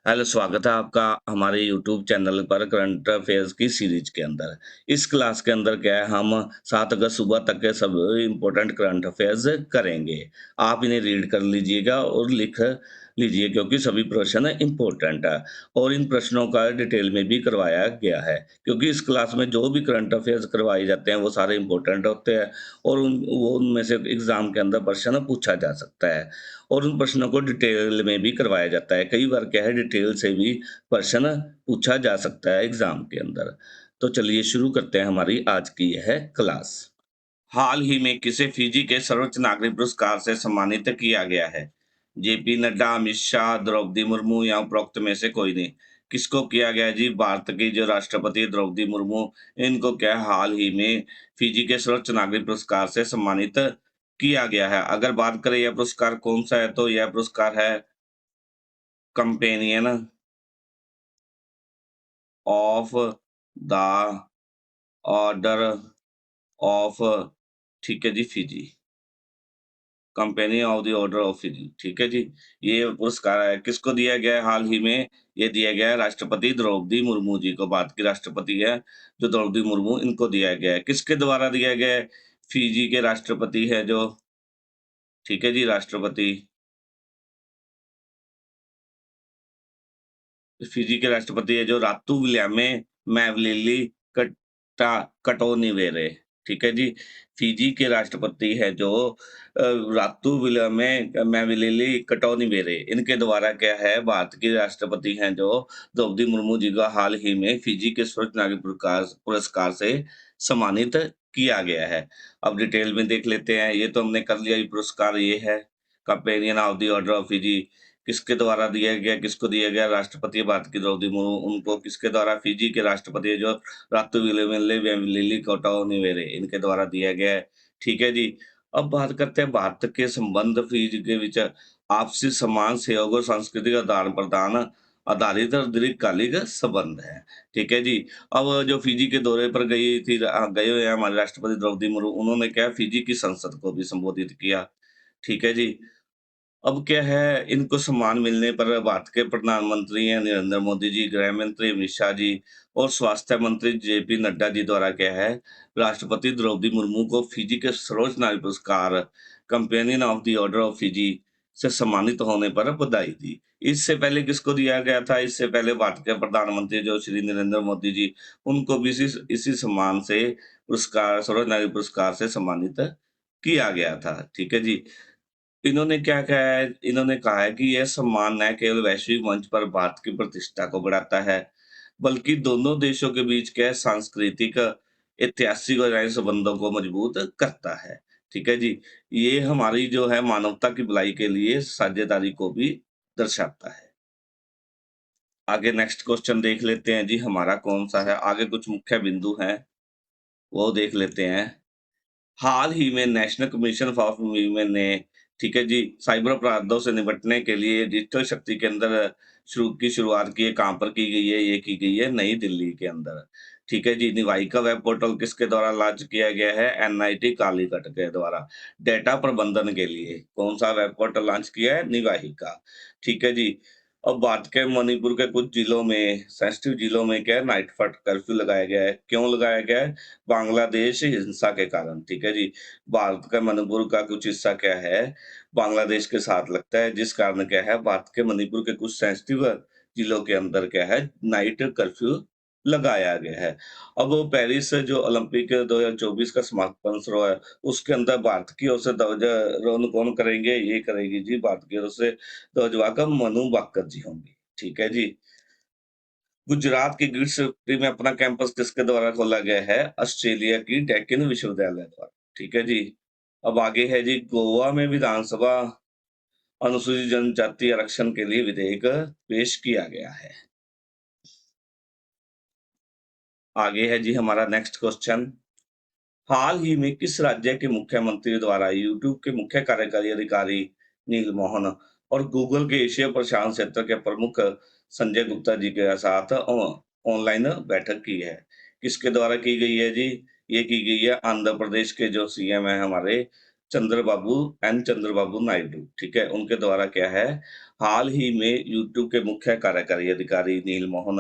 Hello, स्वागत है आपका हमारे यूट्यूब चैनल पर करंट अफेयर्स की सीरीज के अंदर। इस क्लास के अंदर क्या है, हम 7 अगस्त सुबह तक के सब इम्पोर्टेंट करंट अफेयर्स करेंगे। आप इन्हें रीड कर लीजिएगा और लिख लीजिए क्योंकि सभी प्रश्न इम्पोर्टेंट है और इन प्रश्नों का डिटेल में भी करवाया गया है। क्योंकि इस क्लास में जो भी करंट अफेयर्स करवाए जाते हैं वो सारे इम्पोर्टेंट होते हैं और उनमें से एग्ज़ाम के अंदर प्रश्न पूछा जा सकता है। और उन प्रश्नों को डिटेल में भी करवाया जाता है। कई बार क्या है, डिटेल से भी प्रश्न पूछा जा सकता है एग्ज़ाम के अंदर। तो चलिए शुरू करते हैं हमारी आज की यह क्लास। हाल ही में किसे फिजी के सर्वोच्च नागरिक पुरस्कार से सम्मानित किया गया है? जेपी नड्डा, अमित शाह, द्रौपदी मुर्मू या उपरोक्त में से कोई नहीं। किसको किया गया जी? भारत की जो राष्ट्रपति द्रौपदी मुर्मू, इनको क्या है, हाल ही में फिजी के सर्वोच्च नागरिक पुरस्कार से सम्मानित किया गया है। अगर बात करें यह पुरस्कार कौन सा है, तो यह पुरस्कार है companion of the order of, ठीक है जी, Fiji. Company of the order of Fiji, ठीक है जी। ये पुरस्कार है, किसको दिया गया है हाल ही में? ये दिया गया है राष्ट्रपति द्रौपदी मुर्मू जी को। भारत की राष्ट्रपति है जो द्रौपदी मुर्मू, इनको दिया गया है। किसके द्वारा दिया गया है? फिजी के राष्ट्रपति है जो, ठीक है जी, राष्ट्रपति, फिजी के राष्ट्रपति है जो रातू विलियमे मैवलिली कट्टा कटोनिवेरे, ठीक है जी। फिजी के राष्ट्रपति है जो रातू विलियमे मैवलिली कटोनिवेरे, इनके द्वारा क्या है, भारत की राष्ट्रपति हैं जो द्रौपदी मुर्मू जी को हाल ही में फिजी के स्वच्छ नागरिक पुरस्कार पुरस्कार से सम्मानित किया गया है। अब डिटेल में देख लेते हैं। ये तो हमने कर लिया, ये पुरस्कार ये है companion of the order of Fiji. किसके द्वारा दिया गया? किसको दिया गया? राष्ट्रपति भारत की द्रौपदी मुर्मू, उनको किसके द्वारा? फिजी के राष्ट्रपति जो रातू विलियम कोटानिवेरे, इनके द्वारा दिया गया है। ठीक है जी। अब बात करते हैं भारत के संबंध फिजी के बीच आपसी सम्मान, सहयोग और सांस्कृतिक आदान-प्रदान आधारित और दीर्घकालिक संबंध है। ठीक है जी। अब जो फिजी के दौरे पर गए हुए हैं हमारे राष्ट्रपति द्रौपदी मुर्मू, उन्होंने क्या है, फिजी की संसद को भी संबोधित किया। ठीक है जी। अब क्या है, इनको सम्मान मिलने पर भारत के प्रधानमंत्री हैं नरेंद्र मोदी जी, गृह मंत्री अमित शाह जी और स्वास्थ्य मंत्री जेपी नड्डा जी द्वारा क्या है, राष्ट्रपति द्रौपदी मुर्मू को फिजी के सर्वोच्च नागरिक पुरस्कार companion of the order of Fiji से सम्मानित होने पर बधाई दी। इससे पहले किसको दिया गया था? इससे पहले भारत के प्रधानमंत्री जो श्री नरेंद्र मोदी जी, उनको भी इसी इसी सम्मान से पुरस्कार, सर्वोच्च नागरिक पुरस्कार से सम्मानित किया गया था। ठीक है जी। इन्होंने क्या कहा है? इन्होंने कहा है कि यह सम्मान न केवल वैश्विक मंच पर भारत की प्रतिष्ठा को बढ़ाता है, बल्कि दोनों देशों के बीच के सांस्कृतिक, ऐतिहासिक और राजनीतिक संबंधों को मजबूत करता है। ठीक है जी। ये हमारी जो है मानवता की भलाई के लिए साझेदारी को भी दर्शाता है। आगे नेक्स्ट क्वेश्चन देख लेते हैं जी, हमारा कौन-सा है? आगे कुछ मुख्य बिंदु हैं, वो देख लेते हैं। हाल ही में नेशनल कमीशन फॉर वुमेन ने, ठीक है जी, साइबर अपराधों से निपटने के लिए डिजिटल शक्ति केंद्र शुरुआत की है। कहाँ पर की गई है? ये की गई है नई दिल्ली के अंदर। ठीक है जी। निवाहिका वेब पोर्टल किसके द्वारा लॉन्च किया गया है? एनआईटी कालीकट के द्वारा डेटा प्रबंधन के लिए। कौन सा वेब पोर्टल लॉन्च किया है? निवाहिका। ठीक है जी। अब बात करें, मणिपुर के कुछ जिलों में, सेंसिटिव जिलों में क्या है, नाइट कर्फ्यू लगाया गया है। क्यों लगाया गया है? बांग्लादेश हिंसा के कारण। ठीक है जी। भारत का मणिपुर का कुछ हिस्सा क्या है, बांग्लादेश के साथ लगता है, जिस कारण क्या है, भारत के मणिपुर के कुछ सेंसिटिव जिलों के अंदर क्या है, नाइट कर्फ्यू लगाया गया है। अब वो पेरिस से जो ओलंपिक 2024 का समापन समारोह है, उसके अंदर भारत की ओर से ध्वजारोहण कौन करेंगे? ये करेगी जी भारत की ओर से ध्वजवाहक मनु भाकर जी होंगी। ठीक है जी। गुजरात की ग्रिड सिटी में अपना कैंपस किसके द्वारा खोला गया है? ऑस्ट्रेलिया की डेक्कन विश्वविद्यालय द्वारा। ठीक है जी। अब आगे है जी, गोवा में विधानसभा अनुसूचित जनजाति आरक्षण के लिए विधेयक पेश किया गया है। आगे है जी हमारा नेक्स्ट क्वेश्चन। हाल ही में किस राज्य के मुख्यमंत्री द्वारा यूट्यूब के मुख्य कार्यकारी अधिकारी नील मोहन और गूगल के एशिया प्रशांत क्षेत्र के प्रमुख संजय गुप्ता जी के साथ ऑनलाइन बैठक की है? किसके द्वारा की गई है जी? ये की गई है आंध्र प्रदेश के जो सीएम है हमारे, चंद्रबाबू नायडू, ठीक है? उनके द्वारा क्या है, हाल ही में यूट्यूब के मुख्य कार्यकारी अधिकारी नील मोहन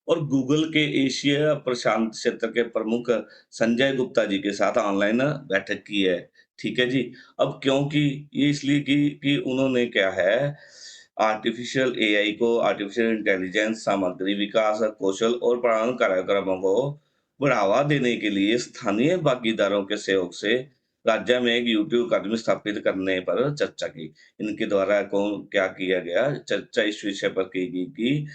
और गूगल के एशिया प्रशांत क्षेत्र के प्रमुख संजय गुप्ता जी के साथ ऑनलाइन बैठक की है, ठीक है जी? अब क्योंकि ये इसलिए कि उन्होंने क्या है, आर्टिफ़िशियल एआई को आर्टिफ़िशियल इंटेलिजेंस सामग्री विकास, कौशल और प्रमाणन कार्यक्रमों को बढ़ावा देने के लिए स्थानीय भागीदारों के सहयोग से राज्य में एक यूट्यूब अकादमी स्थापित करने पर चर्चा की। इनके द्वारा कौन क्या किया गया, चर्चा इस विषय पर की गई कि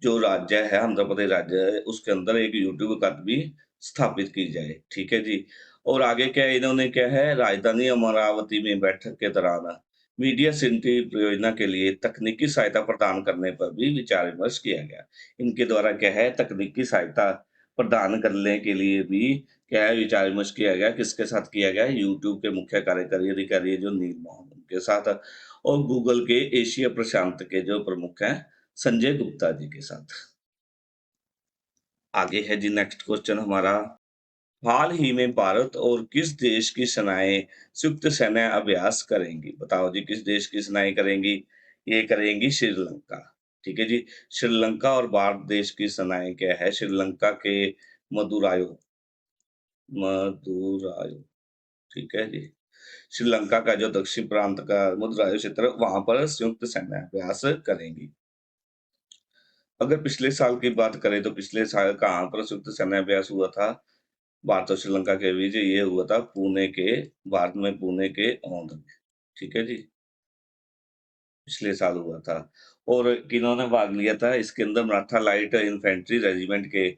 जो राज्य है, आंध्र प्रदेश राज्य है, उसके अंदर एक यूट्यूब अकादमी स्थापित की जाए, ठीक है जी? और आगे क्या है, इन्होंने क्या है, राजधानी अमरावती में बैठक के दौरान मीडिया सिटी परियोजना के लिए तकनीकी सहायता प्रदान करने पर भी विचार-विमर्श किया गया। इनके द्वारा क्या है, तकनीकी सहायता प्रदान करने के लिए भी क्या है, विचार-विमर्श किया गया, किसके साथ किया गया? यूट्यूब के मुख्य कार्यकारी अधिकारी जो नील मोहन उनके साथ और गूगल के एशिया प्रशांत के जो प्रमुख हैं, संजय गुप्ता जी के साथ। आगे है जी नेक्स्ट क्वेश्चन हमारा, हाल ही में भारत और किस देश की सेनाएँ संयुक्त सैन्य अभ्यास करेंगी? बताओ जी किस देश की सेनाएँ करेंगी? ये करेंगी श्रीलंका, ठीक है जी। श्रीलंका और भारत देश की सेनाएँ क्या है, श्रीलंका के मदुरायो मदुरायो, ठीक है जी। श्रीलंका का जो दक्षिण प्रांत का मदुरायो क्षेत्र, वहाँ पर संयुक्त सैन्य अभ्यास करेंगी। अगर पिछले साल की बात करें तो पिछले साल कहाँ पर संयुक्त सैन्य अभ्यास हुआ था? भारत और श्रीलंका के बीच ये हुआ था पुणे के भारत में पुणे के औंध में, ठीक है जी? पिछले साल हुआ था और किन्होंने भाग लिया था इसके अंदर मराठा लाइट इन्फैंट्री रेजिमेंट के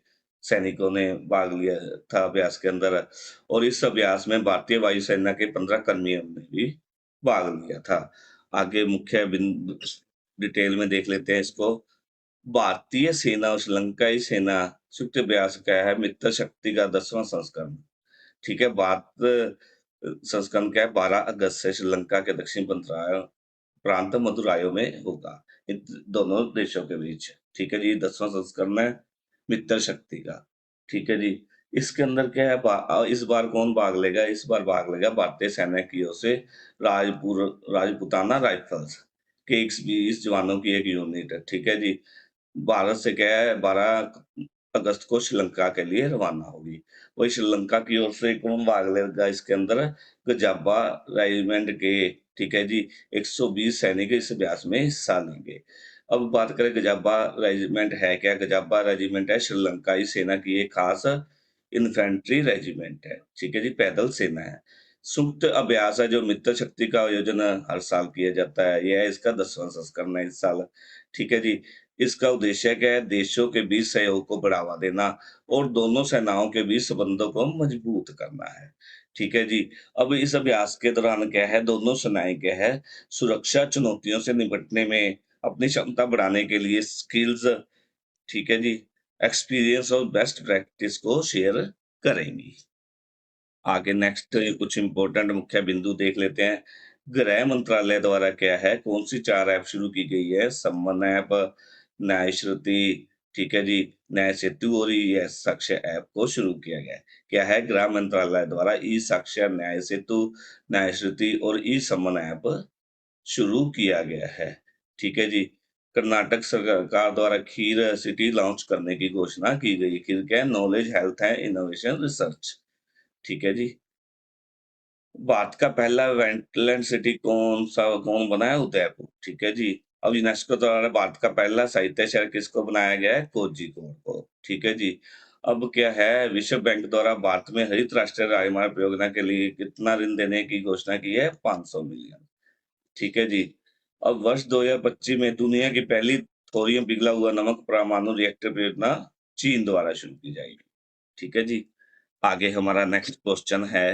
सैनिकों ने भाग लिया था अभ्यास के अंदर और इस अभ्यास में भारतीय वायुसेना के 15 कर्मियों ने भी भाग लिया था। आगे मुख्य बिंदु डिटेल में देख लेते हैं इसको। भारतीय सेना और श्रीलंकाई सेना संयुक्त अभ्यास क्या है, मित्र शक्ति का 10वां संस्करण। ठीक है, संस्करण क्या है, 12 अगस्त से श्रीलंका के दक्षिण प्रांत मदुरायो में होगा, इन दोनों देशों के बीच। ठीक है जी, 10वां संस्करण है मित्र शक्ति का। ठीक है जी, इसके अंदर क्या है, इस बार कौन भाग लेगा? इस बार भाग लेगा भारतीय सेना की ओर से राजपूताना राइफल्स के 120 जवानों की एक यूनिट है। ठीक है जी, भारत से क्या है, 12 अगस्त को श्रीलंका के लिए रवाना होगी। वही श्रीलंका की ओर से कौन भाग लेगा इसके अंदर? गजाबा रेजिमेंट के, ठीक है जी, 120 सैनिक इस अभ्यास में हिस्सा लेंगे। अब बात करें गजाबा रेजिमेंट है क्या? गजाबा रेजिमेंट है श्रीलंकाई सेना की एक खास इन्फैंट्री रेजिमेंट है, ठीक है जी, पैदल सेना है। संयुक्त अभ्यास है जो मित्र शक्ति का आयोजन हर साल किया जाता है, यह इसका 10वां संस्करण है इस साल। ठीक है जी, इसका उद्देश्य क्या है? देशों के बीच सहयोग को बढ़ावा देना और दोनों सेनाओं के बीच संबंधों को मजबूत करना है। ठीक है जी। अब इस अभ्यास के दौरान क्या है, दोनों सेनाएँ क्या है, सुरक्षा चुनौतियों से निपटने में अपनी क्षमता बढ़ाने के लिए स्किल्स, ठीक है जी, एक्सपीरियंस और बेस्ट प्रैक्टिस को शेयर करेंगी। आगे नेक्स्ट कुछ इम्पोर्टेंट मुख्य बिंदु देख लेते हैं। गृह मंत्रालय द्वारा क्या है, कौन-सी 4 ऐप शुरू की गई है? सम्मन ऐप, न्याय श्रुति, ठीक है जी, न्याय सेतु और ई-साक्ष्य ऐप को शुरू किया गया है। क्या है? गृह मंत्रालय द्वारा ई-साक्ष्य, न्याय सेतु, न्याय श्रुति और ई-सम्मन ऐप शुरू किया गया है। ठीक है जी। कर्नाटक सरकार द्वारा खीर सिटी लॉन्च करने की घोषणा की गई। खीर क्या है? Knowledge, health and innovation research. ठीक है जी। भारत का पहला वेटलैंड सिटी कौन बना है? उदयपुर, ठीक है जी। अब यूनेस्को द्वारा भारत का पहला साहित्य शहर किसको बनाया गया है? कोझिकोड को, ठीक है जी। अब क्या है, विश्व बैंक द्वारा भारत में हरित राष्ट्रीय राजमार्ग परियोजना के लिए कितना ऋण देने की घोषणा की है? 500 मिलियन, ठीक है जी। अब वर्ष 2025 में दुनिया की पहली थोरियम पिघला हुआ नमक परमाणु रिएक्टर परियोजना चीन द्वारा शुरू की जाएगी, ठीक है जी। आगे हमारा नेक्स्ट क्वेश्चन है,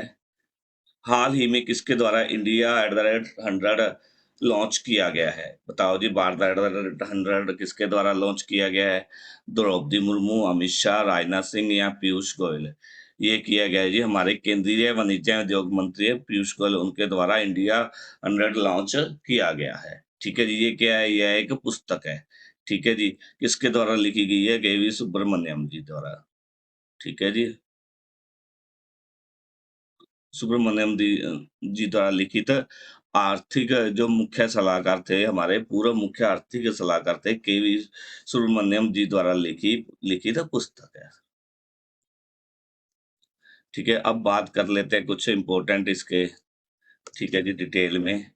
हाल ही में किसके द्वारा India at the rate 100 launch किया गया है? बताओ जी, भारत एट द रेट 100 किसके द्वारा लॉन्च किया गया है? द्रौपदी मुर्मू, अमित शाह, राजनाथ सिंह या पीयूष गोयल? ये किया गया है जी, हमारे केंद्रीय वाणिज्य एवं उद्योग मंत्री पीयूष गोयल, उनके द्वारा इंडिया 100 लॉन्च किया गया है। ठीक है जी, ये क्या है? यह एक पुस्तक है। ठीक है जी, किसके द्वारा लिखी गई है? के वी सुब्रमण्यम जी द्वारा। ठीक है जी। सुब्रमण्यम जी द्वारा लिखित आर्थिक जो मुख्य सलाहकार थे, हमारे पूर्व मुख्य आर्थिक सलाहकार थे, केवी सुब्रमण्यम जी द्वारा लिखित पुस्तक है। ठीक है, अब बात कर लेते हैं कुछ इम्पोर्टेंट इसके, ठीक है जी, डिटेल में।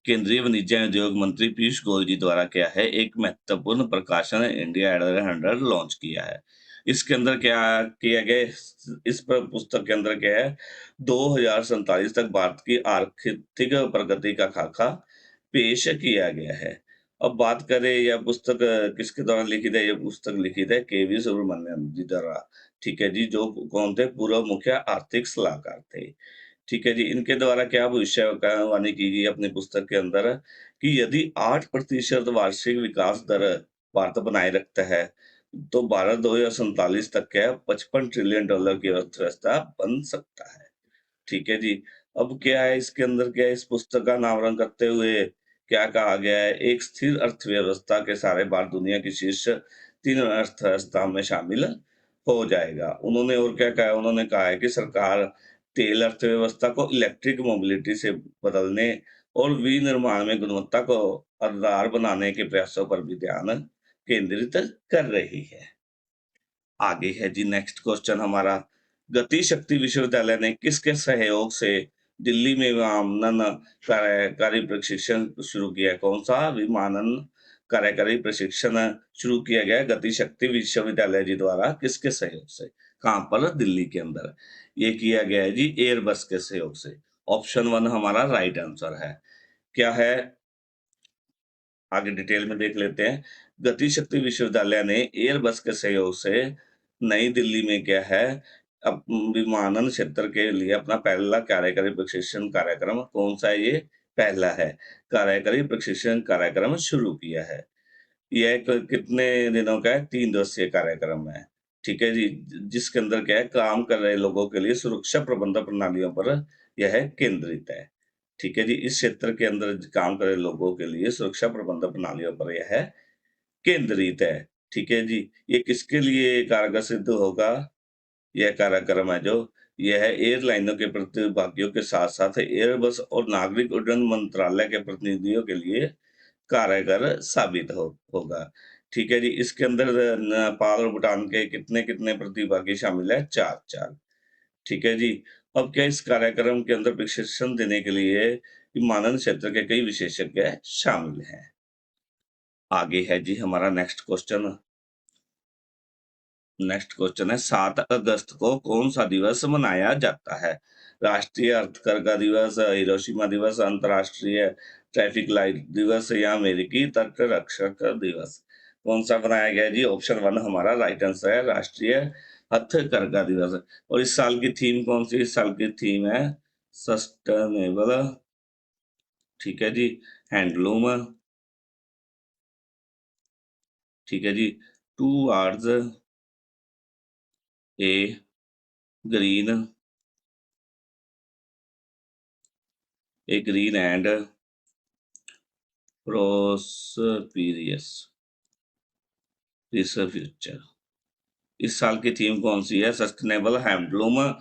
केंद्रीय वाणिज्य एवं उद्योग मंत्री पीयूष गोयल जी द्वारा क्या है, एक महत्वपूर्ण प्रकाशन इंडिया 100 लॉन्च किया है। इसके अंदर क्या किया गया, इस पर पुस्तक के अंदर क्या है, 2047 तक भारत की आर्थिक प्रगति का खाका पेश किया गया है। अब बात करें यह पुस्तक किसके द्वारा लिखित है, यह पुस्तक लिखित है केवी सुब्रमण्यम जी द्वारा। ठीक है जी, जो कौन थे, पूर्व मुख्य आर्थिक सलाहकार थे। ठीक है जी, इनके द्वारा क्या भविष्यवाणी की गई अपनी पुस्तक के अंदर, कि यदि 8% वार्षिक विकास दर भारत बनाए रखता है, तो भारत 2047 तक क्या है, $55 ट्रिलियन की अर्थव्यवस्था बन सकता है। ठीक है जी। अब क्या है इसके अंदर, क्या है इस पुस्तक का अनावरण करते हुए क्या कहा गया है, एक स्थिर अर्थव्यवस्था के सहारे भारत दुनिया की शीर्ष 3 अर्थव्यवस्था में शामिल हो जाएगा। उन्होंने और क्या कहा है, उन्होंने कहा है कि सरकार तेल अर्थव्यवस्था को इलेक्ट्रिक मोबिलिटी से बदलने और विनिर्माण में गुणवत्ता को आधार बनाने के प्रयासों पर भी ध्यान केंद्रित कर रही है। आगे है जी नेक्स्ट क्वेश्चन हमारा, गति शक्ति विश्वविद्यालय ने किसके सहयोग से दिल्ली में विमानन कार्यकारी प्रशिक्षण शुरू किया है? कौन सा विमानन कार्यकारी प्रशिक्षण शुरू किया गया है गति शक्ति विश्वविद्यालय जी द्वारा, किसके सहयोग से? कहाँ पर? दिल्ली के अंदर। ये किया गया है जी एयरबस के सहयोग से। ऑप्शन 1 हमारा राइट आंसर है। क्या है, आगे डिटेल में देख लेते हैं। गति शक्ति विश्वविद्यालय ने एयरबस के सहयोग से नई दिल्ली में क्या है, अब विमानन क्षेत्र के लिए अपना पहला कार्यकारी प्रशिक्षण कार्यक्रम, कौन सा है ये? पहला है, कार्यकारी प्रशिक्षण कार्यक्रम शुरू किया है। यह एक कितने दिनों का है? 3 दिवसीय कार्यक्रम है। ठीक है जी, जिसके अंदर क्या है, काम कर रहे लोगों के लिए सुरक्षा प्रबंधन प्रणालियों पर यह केंद्रित है। ठीक है जी, इस क्षेत्र के अंदर काम कर रहे लोगों के लिए सुरक्षा प्रबंधन प्रणालियों पर यह केंद्रित है। ठीक है जी, ये किसके लिए कारगर सिद्ध होगा? यह कार्यक्रम है जो, यह एयरलाइनों के प्रतिभागियों के साथ-साथ एयरबस और नागरिक उड्डयन मंत्रालय के प्रतिनिधियों के लिए कारगर साबित होगा। ठीक है जी, इसके अंदर नेपाल और भूटान के कितने-कितने प्रतिभागी शामिल है? 4-4। ठीक है जी। अब क्या इस कार्यक्रम के अंदर प्रशिक्षण देने के लिए विमानन क्षेत्र के कई विशेषज्ञ शामिल हैं। आगे है जी हमारा नेक्स्ट क्वेश्चन है, 7 अगस्त को कौन सा दिवस मनाया जाता है? राष्ट्रीय हथकरघा दिवस, हिरोशिमा दिवस, अंतर्राष्ट्रीय ट्रैफिक लाइट दिवस या अमेरिकी तट रक्षक दिवस? कौन सा बनाया गया है जी? ऑप्शन 1 हमारा राइट आंसर है, राष्ट्रीय हथकरघा दिवस। और इस साल की थीम कौन सी? इस साल की थीम है सस्टेनेबल, ठीक है जी, हैंडलूम, ठीक है जी, towards a green and prosperous future. इस साल की थीम कौन सी है? Sustainable handloom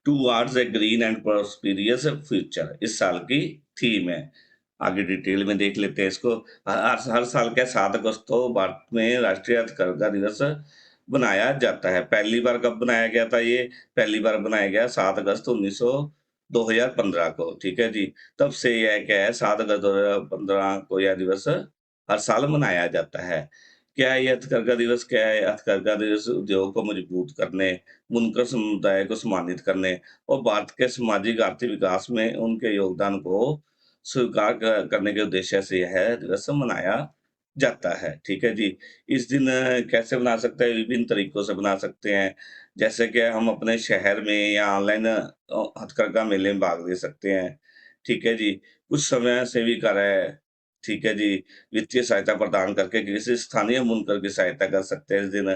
towards a green and prosperous future, इस साल की थीम है। आगे डिटेल में देख लेते हैं इसको। हर साल के 7 अगस्त को भारत में राष्ट्रीय हथकरघा दिवस बनाया जाता है। पहली बार कब बनाया गया था ये? पहली बार बनाया गया 7 अगस्त 2015 को। ठीक है जी। तब से यह क्या है, 7 अगस्त 2015 को यह दिवस हर साल मनाया जाता है। क्या है ये हथकरघा दिवस? क्या है हथकरघा दिवस? उद्योग को मजबूत करने, बुनकर समुदाय को सम्मानित करने और भारत के सामाजिक आर्थिक विकास में उनके योगदान को स्वीकार करने के उद्देश्य से यह दिवस मनाया जाता है। ठीक है जी। इस दिन कैसे बना सकते हैं? विभिन्न तरीकों से बना सकते हैं। जैसे कि हम अपने शहर में या ऑनलाइन हथकरघा मेले में भाग ले सकते हैं। ठीक है जी। कुछ समय सेवी कार्य, ठीक है जी, वित्तीय सहायता प्रदान करके किसी स्थानीय बुनकर की सहायता कर सकते हैं इस दिन।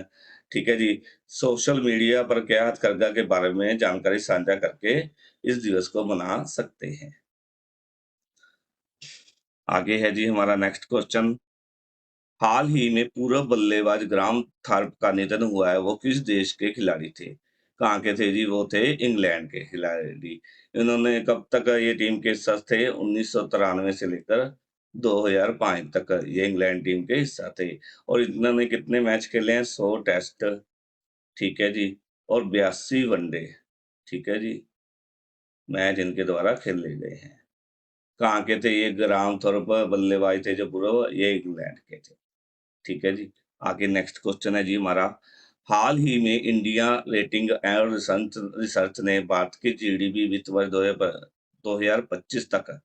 ठीक है जी। सोशल मीडिया पर क्या हथकरघा के बारे में जानकारी साझा करके इस दिवस को मना सकते हैं। आगे है जी हमारा नेक्स्ट क्वेश्चन, हाल ही में पूर्व बल्लेबाज ग्राम थार्प का निधन हुआ है, वो किस देश के खिलाड़ी थे? कहाँ के थे जी? वो थे इंग्लैंड के खिलाड़ी। इन्होंने कब तक ये टीम के हिस्सा थे? 1993 से लेकर 2005 तक ये इंग्लैंड टीम के हिस्सा थे और इन्होंने कितने मैच खेले हैं? 100 टेस्ट, ठीक है जी, और 82 वनडे, ठीक है जी, मैच इनके द्वारा खेले गए हैं। कहाँ के थे ये? ग्राम थोरप बल्लेबाज थे जो पूर्व, ये इंग्लैंड के थे। ठीक है जी। आगे नेक्स्ट क्वेश्चन है जी हमारा। हाल ही में India rating and research research ने भारत की जीडीपी वित्त वर्ष 2025 तक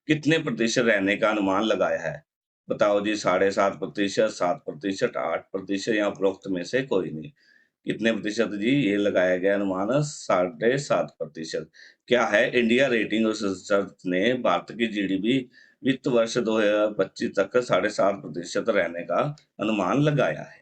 कितने प्रतिशत रहने का अनुमान लगाया है? बताओ जी, 7.5%, 7%, 8% या उपरोक्त में से कोई नहीं। कितने प्रतिशत जी? ये लगाया गया अनुमान 7.5%। क्या है? इंडिया रेटिंग और रिसर्च ने भारत की जीडीपी वित्त वर्ष 2025 तक 7.5% रहने का अनुमान लगाया है।